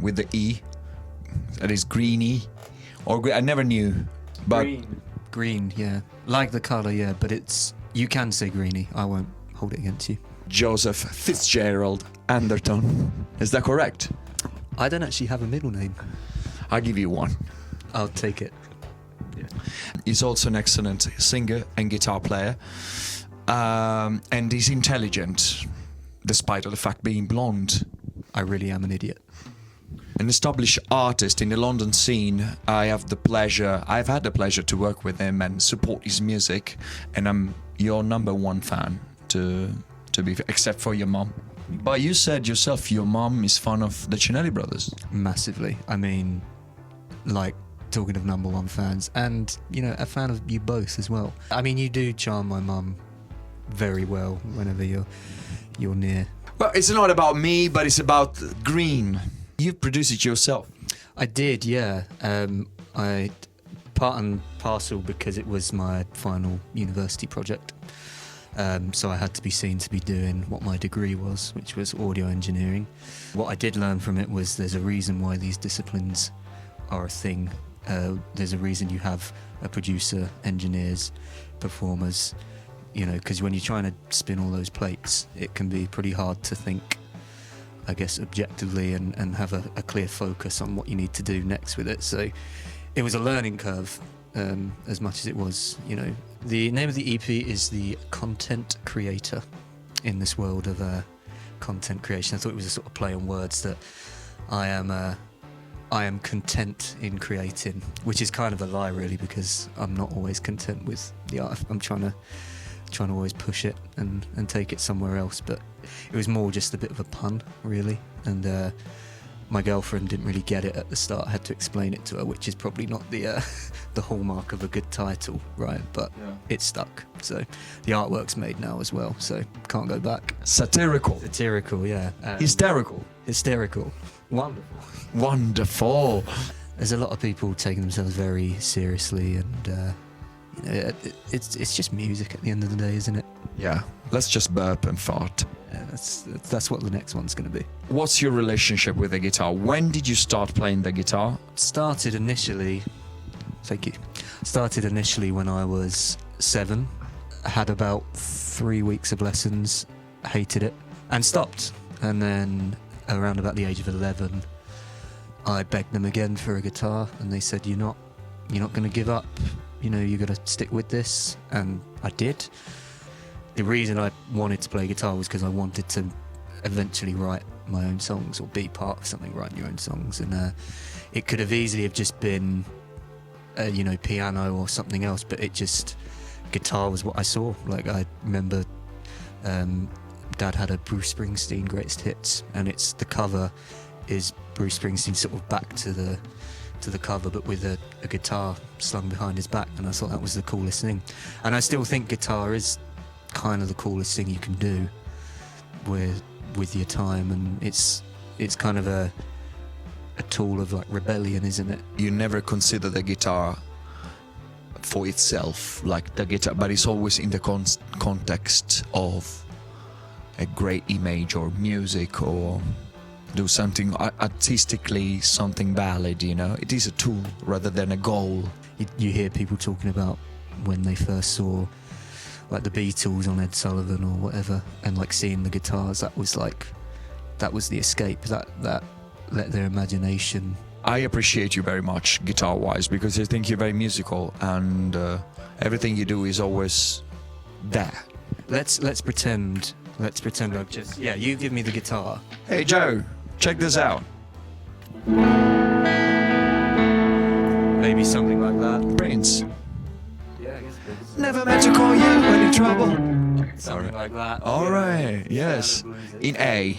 With the E, that is Greene, or I never knew, but Greene, yeah, like the colour, yeah, but you can say Greene. I won't hold it against you. Joseph Fitzgerald Anderton, is that correct? I don't actually have a middle name. I'll give you one. I'll take it. Yeah. He's also an excellent singer and guitar player, and he's intelligent, despite of the fact being blonde. I really am an idiot. An established artist in the London scene. I've had the pleasure to work with him and support his music, and I'm your number one fan to be, except for your mom. But you said yourself your mom is fan of the Cinelli brothers. Massively. I mean, like, talking of number one fans, and a fan of you both as well. I mean, you do charm my mum very well whenever you're near. Well, it's not about me, but it's about Greene. You produced it yourself. I did, yeah. I part and parcel because it was my final university project. So I had to be seen to be doing what my degree was, which was audio engineering. What I did learn from it was there's a reason why these disciplines are a thing. There's a reason you have a producer, engineers, performers, because when you're trying to spin all those plates, it can be pretty hard to think, I guess, objectively and have a clear focus on what you need to do next with it. So it was a learning curve, as much as it was, The name of the EP is The Content Creator, in this world of content creation. I thought it was a sort of play on words that I am content in creating, which is kind of a lie, really, because I'm not always content with the art. I'm trying to always push it and take it somewhere else, but it was more just a bit of a pun, really, and my girlfriend didn't really get it at the start. I had to explain it to her, which is probably not the hallmark of a good title, right? But yeah, it stuck. So the artwork's made now as well, so can't go back. Satirical, yeah. Hysterical. Wonderful. There's a lot of people taking themselves very seriously, and it's just music at the end of the day, isn't it? Yeah. Let's just burp and fart. Yeah, that's what the next one's going to be. What's your relationship with the guitar? When did you start playing the guitar? Started initially when I was 7. I had about 3 weeks of lessons, hated it, and stopped. And then around about the age of 11, I begged them again for a guitar, and they said, you're not going to give up. You're going to stick with this. And I did. The reason I wanted to play guitar was because I wanted to eventually write my own songs, or be part of something, writing your own songs. And it could have easily have just been, piano or something else, but guitar was what I saw. Like, I remember Dad had a Bruce Springsteen Greatest Hits, and the cover is Bruce Springsteen sort of back to the cover, but with a guitar slung behind his back, and I thought that was the coolest thing. And I still think guitar is kind of the coolest thing you can do with your time, and it's kind of a tool of, like, rebellion, isn't it? You never consider the guitar for itself, like the guitar, but it's always in the context of a great image or music, or do something artistically, something valid, It is a tool rather than a goal. You hear people talking about when they first saw, like, the Beatles on Ed Sullivan or whatever, and, like, seeing the guitars, that was the escape, that let their imagination. I appreciate you very much guitar-wise because I think you're very musical and everything you do is always there. Let's pretend. Let's pretend I've just. Yeah, you give me the guitar. Hey Joe, check this out. Maybe something like that. Prince. Yeah, I guess it's Never meant to call you when in trouble. something like that. All right. Yes. In A.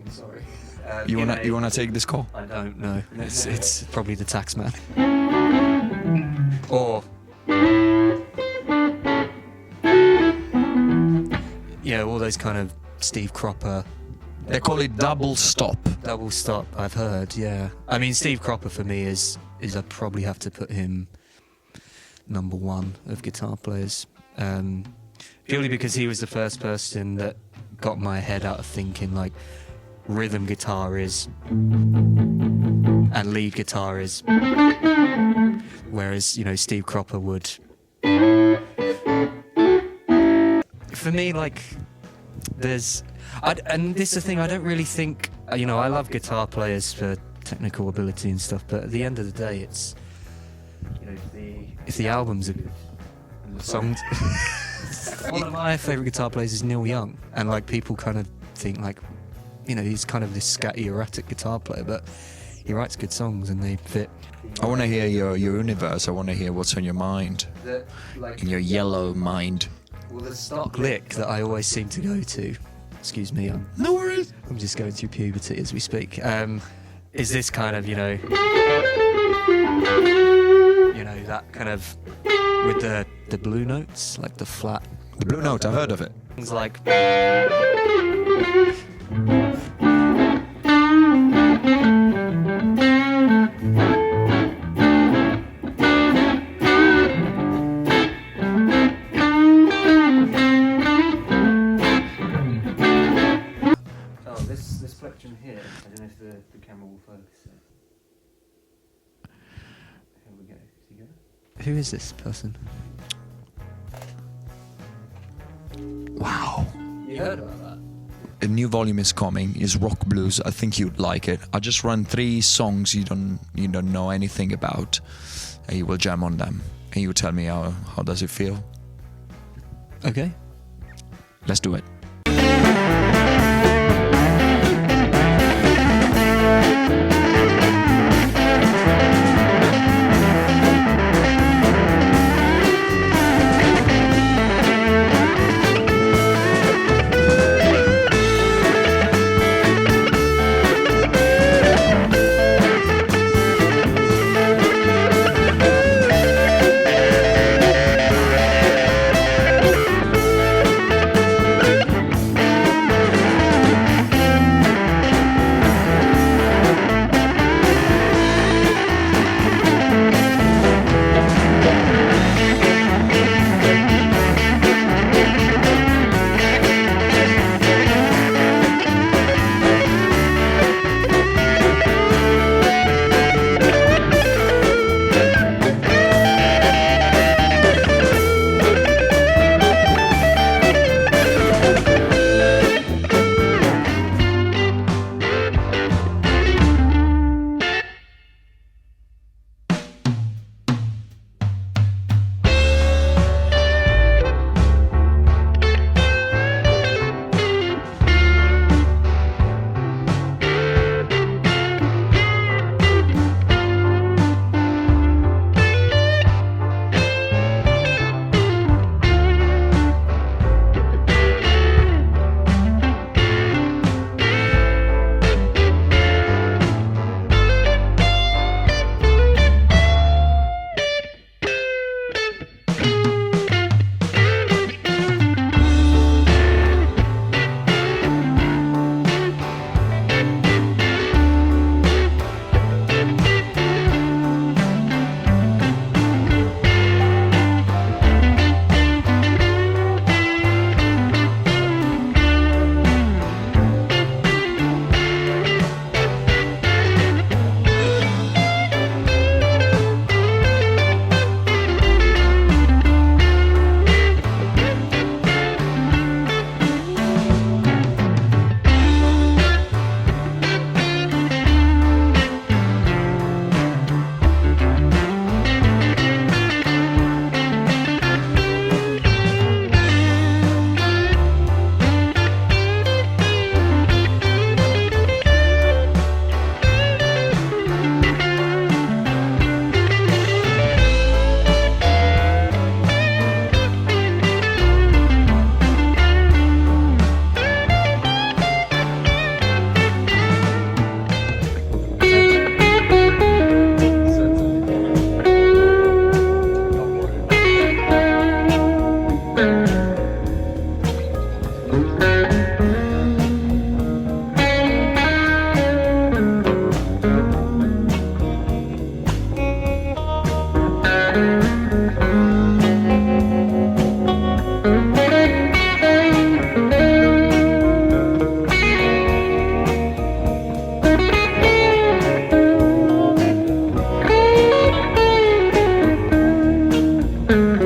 Sorry. You wanna take this call? I don't know. It's probably the tax man. Or. Yeah, all those kind of Steve Cropper. They call it double stop. Double stop, I've heard, yeah. I mean, Steve Cropper for me is I'd probably have to put him number one of guitar players. Purely because he was the first person that got my head out of thinking like rhythm guitar is and lead guitar is. Whereas, Steve Cropper would. For me, like, and this is the thing, I don't really think, I love guitar players for technical ability and stuff, but at the end of the day, it's, if the albums are good, and the songs. One of my favourite guitar players is Neil Young, and like people kind of think like, he's kind of this scatty, erratic guitar player, but he writes good songs and they fit. I want to hear your universe. I want to hear what's on your mind, in your yellow mind. Well, the stock lick that I always seem to go to, excuse me, No worries. I'm just going through puberty as we speak, is this kind of, that kind of, with the blue notes, like the flat. The Blue Note, I've heard of it. Things like. This plectrum here, I don't know if the camera will focus it. Here we go. Is he good? Who is this person? Wow. You heard about that? A new volume is coming. It's rock blues. I think you'd like it. I just run 3 songs you don't know anything about, and you will jam on them, and you tell me how does it feel. Okay. Let's do it. Mm-hmm.